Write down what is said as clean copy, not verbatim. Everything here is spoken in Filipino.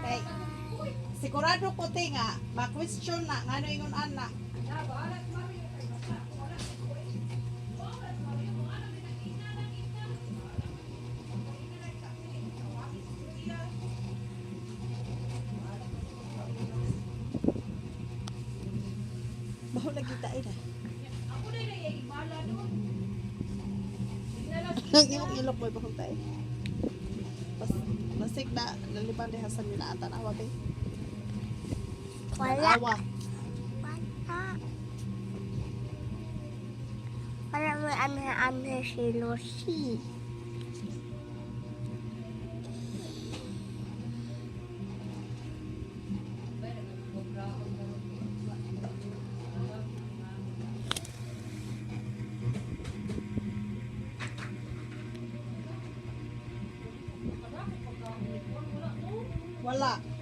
Kay, sigurado ko nga, ma-question na, nga ingon anak. Baho lagi tayo na. Nang iyong ilok mo, baho tayo. Basig na, lalibang di hasan yun na atan awag eh. Wala. Awa. Wala mo ame si Lucy. Wala.